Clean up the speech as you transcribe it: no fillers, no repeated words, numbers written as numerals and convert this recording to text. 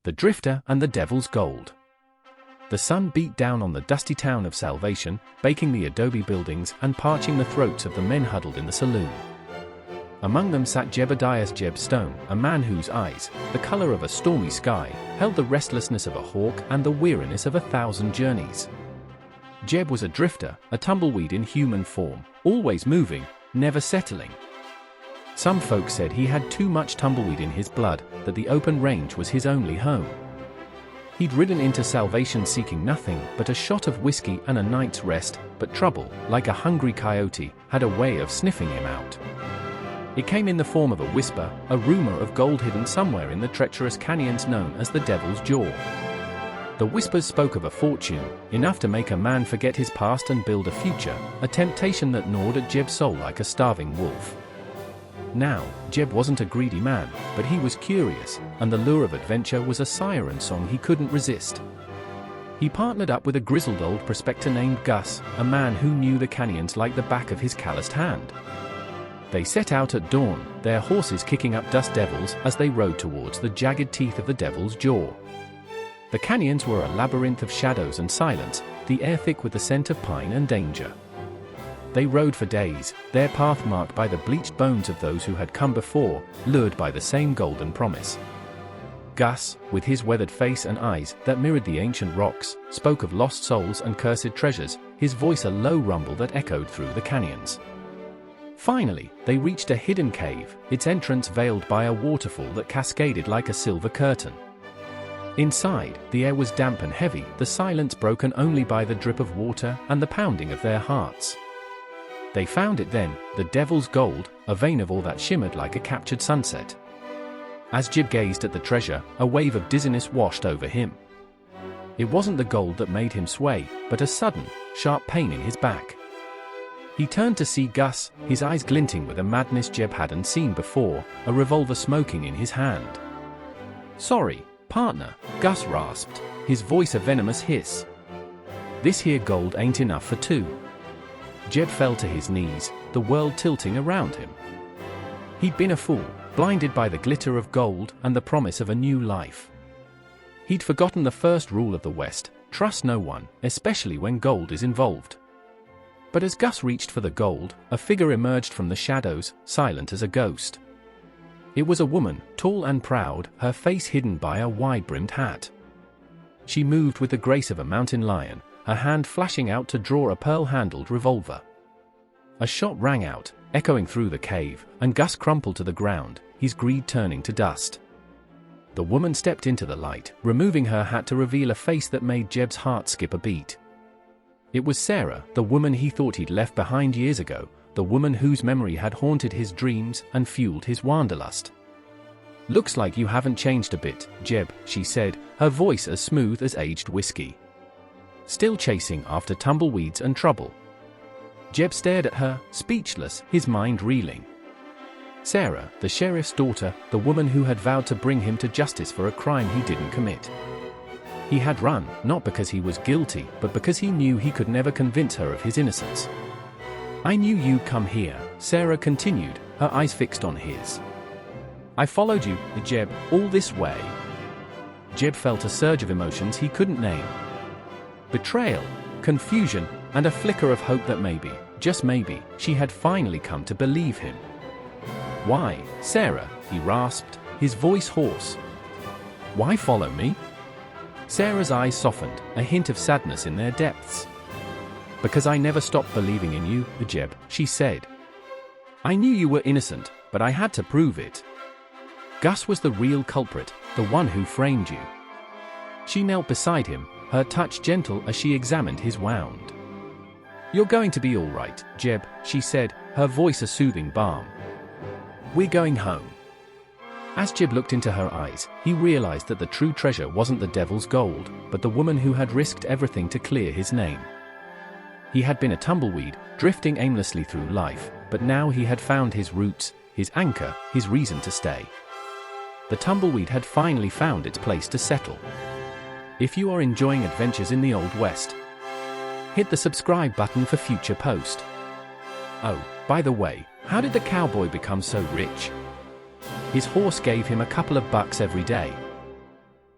The Drifter and the Devil's Gold. The sun beat down on the dusty town of Salvation, baking the adobe buildings and parching the throats of the men huddled in the saloon. Among them sat Jebediah's Jeb Stone, a man whose eyes, the color of a stormy sky, held the restlessness of a hawk and the weariness of 1,000 journeys. Jeb was a drifter, a tumbleweed in human form, always moving, never settling. Some folks said he had too much tumbleweed in his blood, that the open range was his only home. He'd ridden into Salvation seeking nothing but a shot of whiskey and a night's rest, but trouble, like a hungry coyote, had a way of sniffing him out. It came in the form of a whisper, a rumor of gold hidden somewhere in the treacherous canyons known as the Devil's Jaw. The whispers spoke of a fortune, enough to make a man forget his past and build a future, a temptation that gnawed at Jeb's soul like a starving wolf. Now, Jeb wasn't a greedy man, but he was curious, and the lure of adventure was a siren song he couldn't resist. He partnered up with a grizzled old prospector named Gus, a man who knew the canyons like the back of his calloused hand. They set out at dawn, their horses kicking up dust devils as they rode towards the jagged teeth of the Devil's Jaw. The canyons were a labyrinth of shadows and silence, the air thick with the scent of pine and danger. They rode for days, their path marked by the bleached bones of those who had come before, lured by the same golden promise. Gus, with his weathered face and eyes that mirrored the ancient rocks, spoke of lost souls and cursed treasures, his voice a low rumble that echoed through the canyons. Finally, they reached a hidden cave, its entrance veiled by a waterfall that cascaded like a silver curtain. Inside, the air was damp and heavy, the silence broken only by the drip of water and the pounding of their hearts. They found it then, the Devil's Gold, a vein of all that shimmered like a captured sunset. As Jeb gazed at the treasure, a wave of dizziness washed over him. It wasn't the gold that made him sway, but a sudden, sharp pain in his back. He turned to see Gus, his eyes glinting with a madness Jeb hadn't seen before, a revolver smoking in his hand. "Sorry, partner," Gus rasped, his voice a venomous hiss. "This here gold ain't enough for two." Jeb fell to his knees, the world tilting around him. He'd been a fool, blinded by the glitter of gold and the promise of a new life. He'd forgotten the first rule of the West, trust no one, especially when gold is involved. But as Gus reached for the gold, a figure emerged from the shadows, silent as a ghost. It was a woman, tall and proud, her face hidden by a wide-brimmed hat. She moved with the grace of a mountain lion, her hand flashing out to draw a pearl-handled revolver. A shot rang out, echoing through the cave, and Gus crumpled to the ground, his greed turning to dust. The woman stepped into the light, removing her hat to reveal a face that made Jeb's heart skip a beat. It was Sarah, the woman he thought he'd left behind years ago, the woman whose memory had haunted his dreams and fueled his wanderlust. "Looks like you haven't changed a bit, Jeb," she said, her voice as smooth as aged whiskey. "Still chasing after tumbleweeds and trouble." Jeb stared at her, speechless, his mind reeling. Sarah, the sheriff's daughter, the woman who had vowed to bring him to justice for a crime he didn't commit. He had run, not because he was guilty, but because he knew he could never convince her of his innocence. "I knew you'd come here," Sarah continued, her eyes fixed on his. "I followed you, Jeb, all this way." Jeb felt a surge of emotions he couldn't name. Betrayal, confusion, and a flicker of hope that maybe, just maybe, she had finally come to believe him. "Why, Sarah?" he rasped, his voice hoarse. "Why follow me?" Sarah's eyes softened, a hint of sadness in their depths. "Because I never stopped believing in you, Jeb," she said. "I knew you were innocent, but I had to prove it. Gus was the real culprit, the one who framed you." She knelt beside him, her touch gentle as she examined his wound. "You're going to be all right, Jeb," she said, her voice a soothing balm. "We're going home." As Jeb looked into her eyes, he realized that the true treasure wasn't the Devil's Gold, but the woman who had risked everything to clear his name. He had been a tumbleweed, drifting aimlessly through life, but now he had found his roots, his anchor, his reason to stay. The tumbleweed had finally found its place to settle. If you are enjoying adventures in the Old West, hit the subscribe button for future posts. Oh, by the way, how did the cowboy become so rich? His horse gave him a couple of bucks every day,